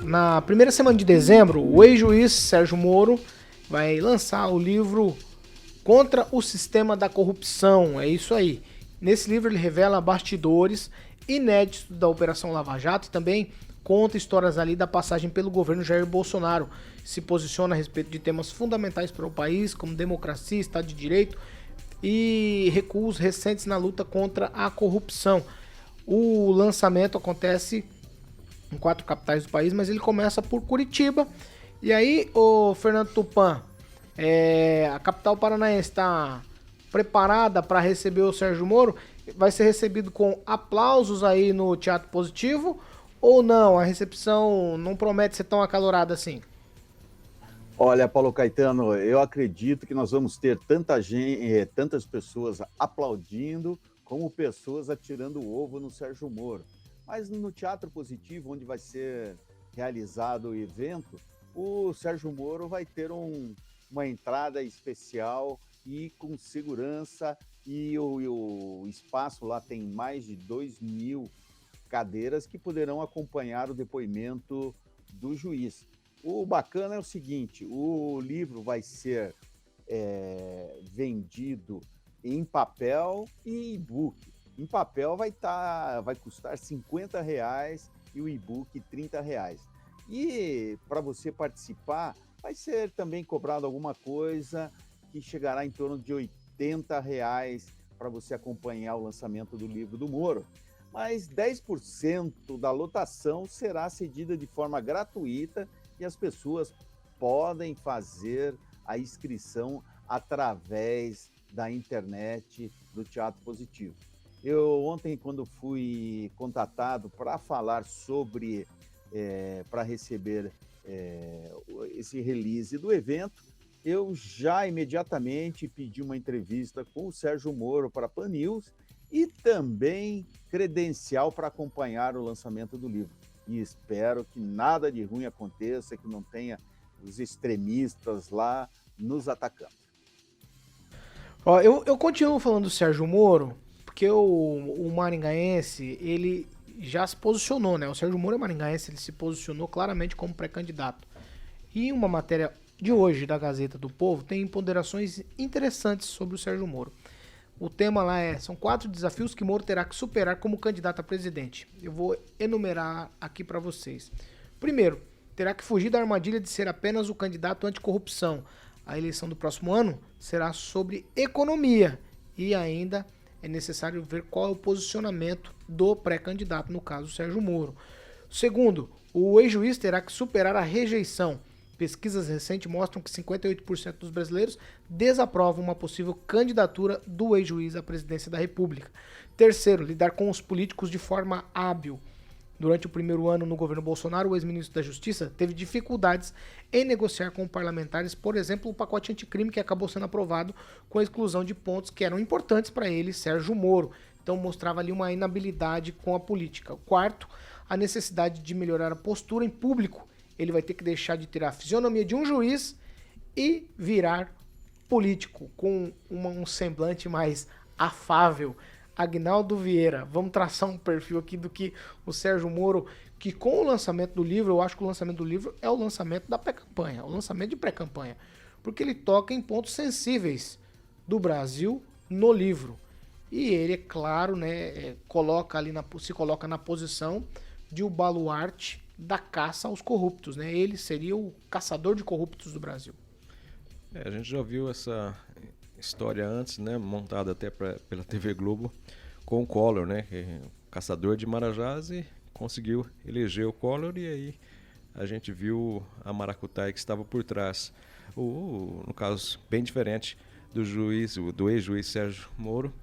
Na primeira semana de dezembro, o ex-juiz Sérgio Moro vai lançar o livro Contra o Sistema da Corrupção. É isso aí. Nesse livro ele revela bastidores inéditos da Operação Lava Jato e também conta histórias ali da passagem pelo governo Jair Bolsonaro. Se posiciona a respeito de temas fundamentais para o país, como democracia, Estado de Direito e recuos recentes na luta contra a corrupção. O lançamento acontece em 4 capitais do país, mas ele começa por Curitiba. E aí, o Fernando Tupan, a capital paranaense está preparada para receber o Sérgio Moro? Vai ser recebido com aplausos aí no Teatro Positivo ou não? A recepção não promete ser tão acalorada assim? Olha, Paulo Caetano, eu acredito que nós vamos ter tantas pessoas aplaudindo como pessoas atirando o ovo no Sérgio Moro. Mas no Teatro Positivo, onde vai ser realizado o evento, o Sérgio Moro vai ter uma entrada especial e com segurança, e o espaço lá tem mais de 2.000 cadeiras que poderão acompanhar o depoimento do juiz. O bacana é o seguinte, o livro vai ser vendido em papel e e-book. Em papel vai custar R$50 e o e-book R$30. E para você participar, vai ser também cobrado alguma coisa que chegará em torno de R$80 para você acompanhar o lançamento do livro do Moro. Mas 10% da lotação será cedida de forma gratuita e as pessoas podem fazer a inscrição através da internet do Teatro Positivo. Eu ontem, quando fui contatado para falar sobre, para receber esse release do evento, eu já imediatamente pedi uma entrevista com o Sérgio Moro para a Pan News e também credencial para acompanhar o lançamento do livro. E espero que nada de ruim aconteça, que não tenha os extremistas lá nos atacando. Ó, eu continuo falando do Sérgio Moro, porque o maringaense, ele já se posicionou, né? O Sérgio Moro é maringaense, ele se posicionou claramente como pré-candidato. E uma matéria de hoje da Gazeta do Povo tem ponderações interessantes sobre o Sérgio Moro. O tema lá são 4 desafios que Moro terá que superar como candidato a presidente. Eu vou enumerar aqui para vocês. Primeiro, terá que fugir da armadilha de ser apenas o candidato anticorrupção. A eleição do próximo ano será sobre economia e ainda é necessário ver qual é o posicionamento do pré-candidato, no caso Sérgio Moro. Segundo, o ex-juiz terá que superar a rejeição. Pesquisas recentes mostram que 58% dos brasileiros desaprovam uma possível candidatura do ex-juiz à presidência da República. Terceiro, lidar com os políticos de forma hábil. Durante o primeiro ano no governo Bolsonaro, o ex-ministro da Justiça teve dificuldades em negociar com parlamentares, por exemplo, o pacote anticrime que acabou sendo aprovado com a exclusão de pontos que eram importantes para ele, Sérgio Moro. Então mostrava ali uma inabilidade com a política. Quarto, a necessidade de melhorar a postura em público. Ele vai ter que deixar de ter a fisionomia de um juiz e virar político, com um semblante mais afável. Agnaldo Vieira, vamos traçar um perfil aqui do que o Sérgio Moro, que com o lançamento do livro, eu acho que o lançamento do livro é o lançamento da pré-campanha, o lançamento de pré-campanha, porque ele toca em pontos sensíveis do Brasil no livro. E ele, é claro, né, se coloca na posição de o baluarte da caça aos corruptos, né? Ele seria o caçador de corruptos do Brasil. A gente já viu essa história antes, né? Montada até pela TV Globo com o Collor, né? Caçador de marajás, e conseguiu eleger o Collor, e aí a gente viu a maracutaia que estava por trás. No caso, bem diferente do ex-juiz Sérgio Moro,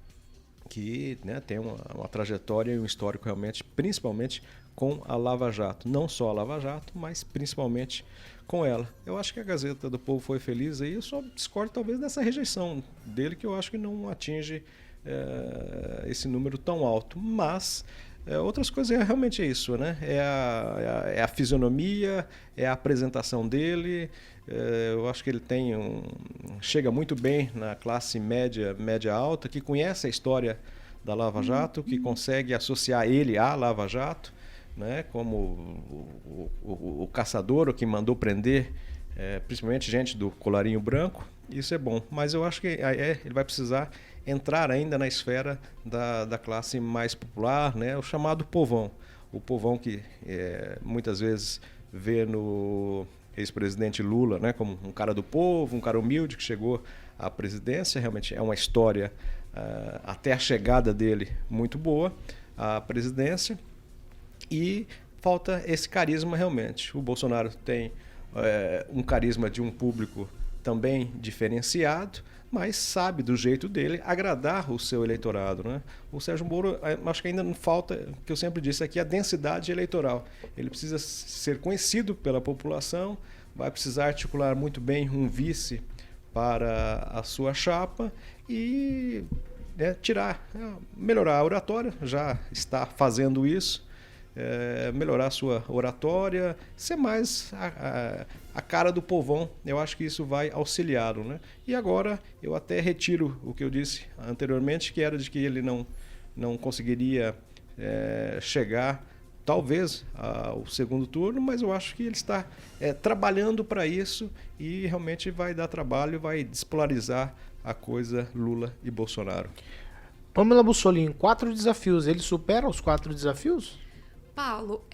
que, né, tem uma trajetória e um histórico realmente, principalmente com a Lava Jato. Não só a Lava Jato, mas principalmente com ela. Eu acho que a Gazeta do Povo foi feliz aí, eu só discordo talvez dessa rejeição dele, que eu acho que não atinge esse número tão alto. Mas outras coisas realmente é isso, né? É a fisionomia, é a apresentação dele. Eu acho que ele chega muito bem na classe média alta, que conhece a história da Lava Jato, que consegue associar ele à Lava Jato. né, como o caçador, o que mandou prender, principalmente gente do colarinho branco, isso é bom. Mas eu acho que ele vai precisar entrar ainda na esfera da classe mais popular, né, o chamado povão. O povão que muitas vezes vê no ex-presidente Lula, né, como um cara do povo, um cara humilde que chegou à presidência. Realmente é uma história, até a chegada dele, muito boa à presidência. E falta esse carisma realmente. O Bolsonaro tem um carisma de um público também diferenciado, mas sabe do jeito dele agradar o seu eleitorado, né? O Sérgio Moro, acho que ainda não falta, que eu sempre disse aqui, a densidade eleitoral. Ele precisa ser conhecido pela população, vai precisar articular muito bem um vice para a sua chapa e melhorar a oratória, já está fazendo isso. Melhorar a sua oratória, ser mais a cara do povão. Eu acho que isso vai auxiliá-lo, né? E agora eu até retiro o que eu disse anteriormente, que era de que ele não conseguiria chegar talvez ao segundo turno, mas eu acho que ele está trabalhando para isso e realmente vai dar trabalho, vai despolarizar a coisa Lula e Bolsonaro. Pamela Bussolini, 4 desafios. Ele supera os 4 desafios? Paulo,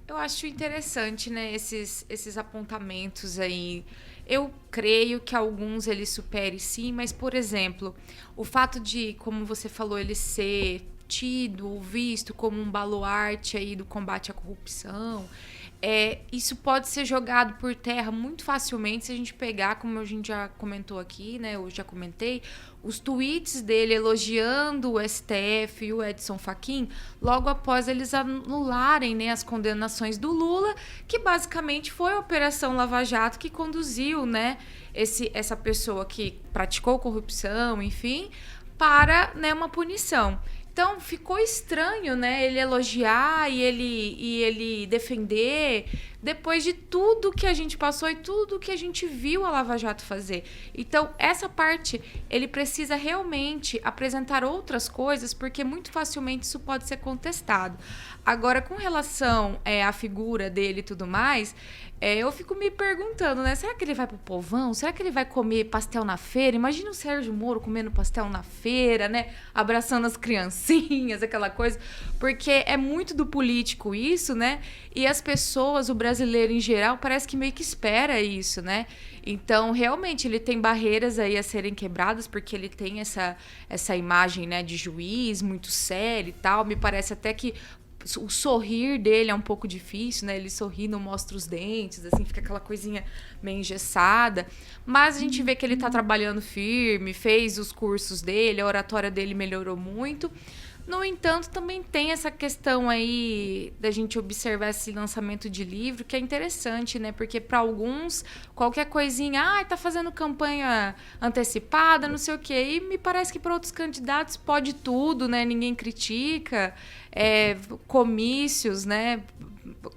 eu acho interessante, né, esses apontamentos aí. Eu creio que alguns ele supere sim, mas, por exemplo, o fato de, como você falou, ele ser tido ou visto como um baluarte aí do combate à corrupção, isso pode ser jogado por terra muito facilmente se a gente pegar, como a gente já comentou aqui, né, eu já comentei, os tweets dele elogiando o STF e o Edson Fachin, logo após eles anularem, né, as condenações do Lula, que basicamente foi a Operação Lava Jato que conduziu, né, essa pessoa que praticou corrupção, enfim, para, né, uma punição. Então, ficou estranho, né, ele elogiar e ele defender depois de tudo que a gente passou e tudo que a gente viu a Lava Jato fazer. Então, essa parte, ele precisa realmente apresentar outras coisas, porque muito facilmente isso pode ser contestado. Agora, com relação à figura dele e tudo mais, eu fico me perguntando, né? Será que ele vai pro povão? Será que ele vai comer pastel na feira? Imagina o Sérgio Moro comendo pastel na feira, né? Abraçando as criancinhas, aquela coisa. Porque é muito do político isso, né? E as pessoas, o brasileiro em geral, parece que meio que espera isso, né? Então, realmente, ele tem barreiras aí a serem quebradas, porque ele tem essa imagem, né, de juiz muito sério e tal. Me parece até que o sorrir dele é um pouco difícil, né? Ele sorri, não mostra os dentes, assim, fica aquela coisinha meio engessada. Mas a gente vê que ele tá trabalhando firme, fez os cursos dele, a oratória dele melhorou muito. No entanto, também tem essa questão aí da gente observar esse lançamento de livro, que é interessante, né? Porque para alguns, qualquer coisinha, tá fazendo campanha antecipada, não sei o quê. E me parece que para outros candidatos pode tudo, né? Ninguém critica. Comícios, né?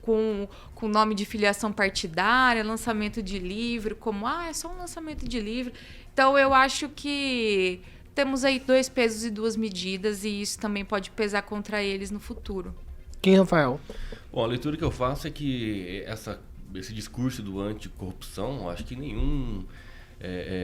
Com nome de filiação partidária, lançamento de livro, como, é só um lançamento de livro. Então, eu acho que temos aí 2 pesos e 2 medidas e isso também pode pesar contra eles no futuro. Quem, Rafael? Bom, a leitura que eu faço é que esse discurso do anticorrupção, acho que nenhum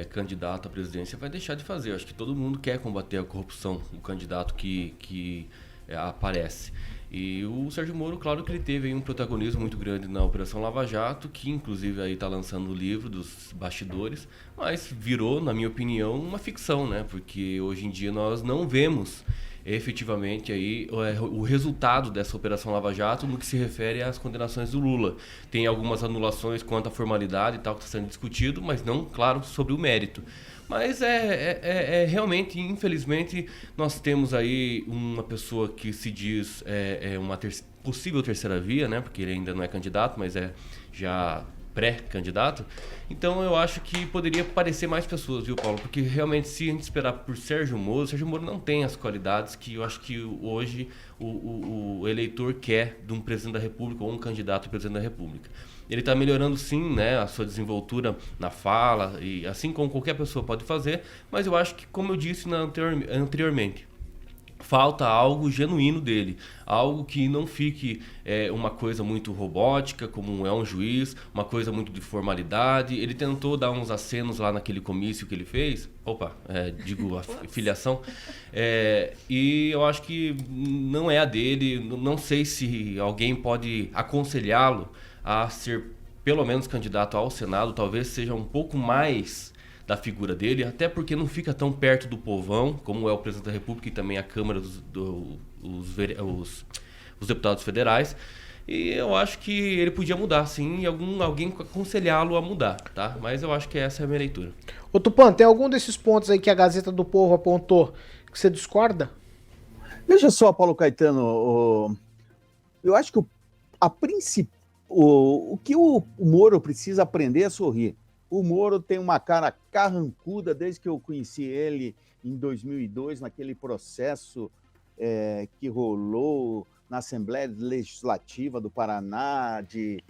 candidato à presidência vai deixar de fazer. Acho que todo mundo quer combater a corrupção, o candidato que aparece. E o Sérgio Moro, claro que ele teve aí um protagonismo muito grande na Operação Lava Jato, que inclusive aí está lançando o livro dos bastidores, mas virou, na minha opinião, uma ficção, né? Porque hoje em dia nós não vemos efetivamente aí o resultado dessa Operação Lava Jato no que se refere às condenações do Lula. Tem algumas anulações quanto à formalidade e tal que está sendo discutido, mas não, claro, sobre o mérito. Mas realmente, infelizmente, nós temos aí uma pessoa que se diz uma possível terceira via, né? Porque ele ainda não é candidato, mas é já pré-candidato. Então eu acho que poderia aparecer mais pessoas, viu, Paulo? Porque realmente, se a gente esperar por Sérgio Moro não tem as qualidades que eu acho que hoje o eleitor quer de um presidente da República ou um candidato a presidente da República. Ele está melhorando sim, né, a sua desenvoltura na fala, e assim como qualquer pessoa pode fazer, mas eu acho que, como eu disse anteriormente, falta algo genuíno dele, algo que não fique uma coisa muito robótica, como é um juiz, uma coisa muito de formalidade. Ele tentou dar uns acenos lá naquele comício que ele fez, digo a filiação, e eu acho que não é a dele. Não sei se alguém pode aconselhá-lo a ser pelo menos candidato ao Senado, talvez seja um pouco mais da figura dele, até porque não fica tão perto do povão, como é o presidente da República e também a Câmara os deputados federais. E eu acho que ele podia mudar, sim, e alguém aconselhá-lo a mudar, tá? Mas eu acho que essa é a minha leitura. Ô Tupã, tem algum desses pontos aí que a Gazeta do Povo apontou que você discorda? Veja só, Paulo Caetano, eu acho que o que o Moro precisa aprender é sorrir. O Moro tem uma cara carrancuda desde que eu conheci ele em 2002, naquele processo que rolou na Assembleia Legislativa do Paraná de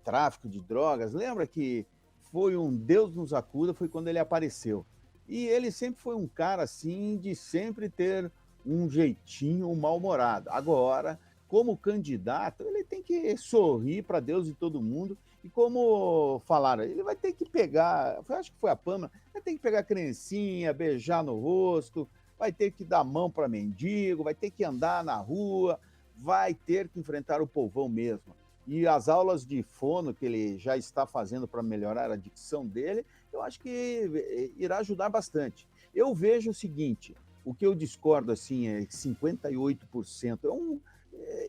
tráfico de drogas. Lembra que foi um Deus nos acuda, foi quando ele apareceu. E ele sempre foi um cara assim de sempre ter um jeitinho mal-humorado. Agora, como candidato, ele tem que sorrir para Deus e todo mundo. E como falaram, ele vai ter que pegar, acho que foi a Pâmela, vai ter que pegar a criancinha, beijar no rosto, vai ter que dar mão para mendigo, vai ter que andar na rua, vai ter que enfrentar o povão mesmo. E as aulas de fono que ele já está fazendo para melhorar a dicção dele, eu acho que irá ajudar bastante. Eu vejo o seguinte, o que eu discordo assim é 58%.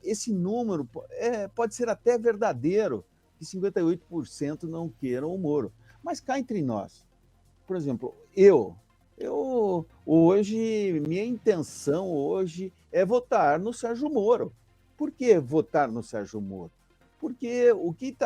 Esse número pode ser até verdadeiro, que 58% não queiram o Moro. Mas cá entre nós, por exemplo, eu hoje, minha intenção hoje é votar no Sérgio Moro. Por que votar no Sérgio Moro? Porque o que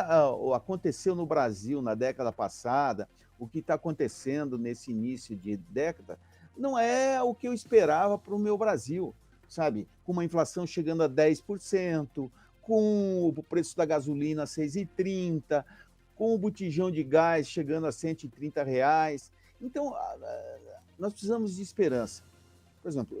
aconteceu no Brasil na década passada, o que está acontecendo nesse início de década, não é o que eu esperava para o meu Brasil, sabe? Com uma inflação chegando a 10%, com o preço da gasolina a 6,30, com o botijão de gás chegando a R$130. Então, nós precisamos de esperança. Por exemplo,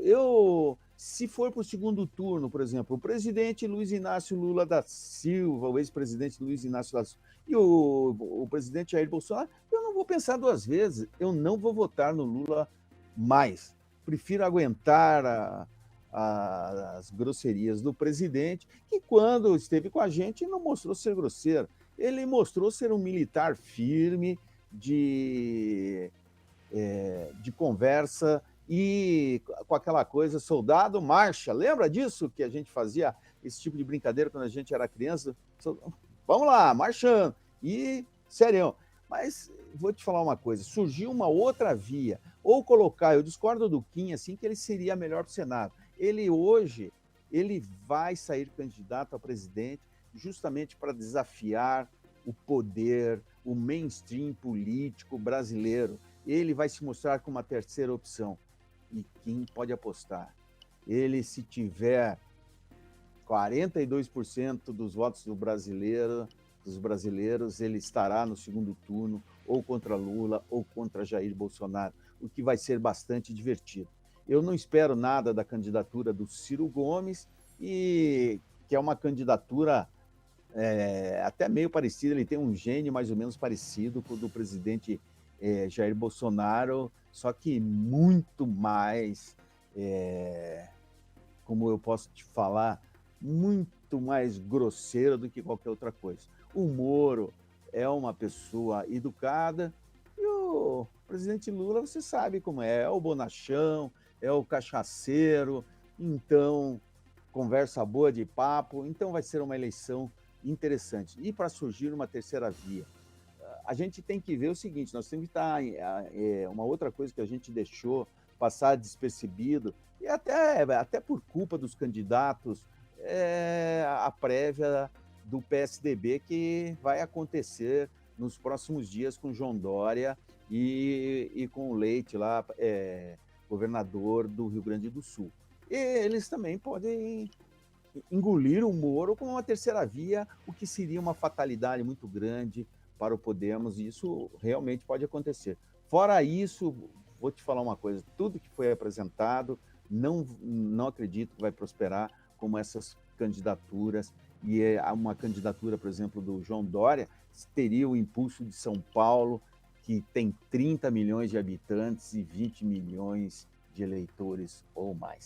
se for para o segundo turno, por exemplo, o presidente Luiz Inácio Lula da Silva, o ex-presidente Luiz Inácio da Silva, e o presidente Jair Bolsonaro, eu não vou pensar duas vezes, eu não vou votar no Lula mais. Prefiro aguentar as grosserias do presidente, que quando esteve com a gente não mostrou ser grosseiro. Ele mostrou ser um militar firme, de conversa e com aquela coisa, soldado marcha. Lembra disso que a gente fazia esse tipo de brincadeira quando a gente era criança? Vamos lá, marchando. E, sério, mas vou te falar uma coisa, surgiu uma outra via, ou colocar, eu discordo do Kim, assim, que ele seria melhor para o Senado. Ele hoje, ele vai sair candidato a presidente justamente para desafiar o poder, o mainstream político brasileiro. Ele vai se mostrar como uma terceira opção. E quem pode apostar? Ele, se tiver 42% dos votos dos brasileiros, ele estará no segundo turno, ou contra Lula, ou contra Jair Bolsonaro, o que vai ser bastante divertido. Eu não espero nada da candidatura do Ciro Gomes, que é uma candidatura até meio parecida, ele tem um gênio mais ou menos parecido com o do presidente Jair Bolsonaro, só que muito mais, como eu posso te falar, muito mais grosseiro do que qualquer outra coisa. O Moro é uma pessoa educada e o presidente Lula, você sabe como é o bonachão, é o cachaceiro, então, conversa boa de papo, então vai ser uma eleição interessante. E para surgir uma terceira via, a gente tem que ver o seguinte, nós temos que estar, uma outra coisa que a gente deixou passar despercebido, e até por culpa dos candidatos, a prévia do PSDB que vai acontecer nos próximos dias com João Dória e com o Leite lá, governador do Rio Grande do Sul. E eles também podem engolir o Moro como uma terceira via, o que seria uma fatalidade muito grande para o Podemos, e isso realmente pode acontecer. Fora isso, vou te falar uma coisa, tudo que foi apresentado, não acredito que vai prosperar como essas candidaturas, e uma candidatura, por exemplo, do João Dória, teria o impulso de São Paulo, que tem 30 milhões de habitantes e 20 milhões de eleitores ou mais.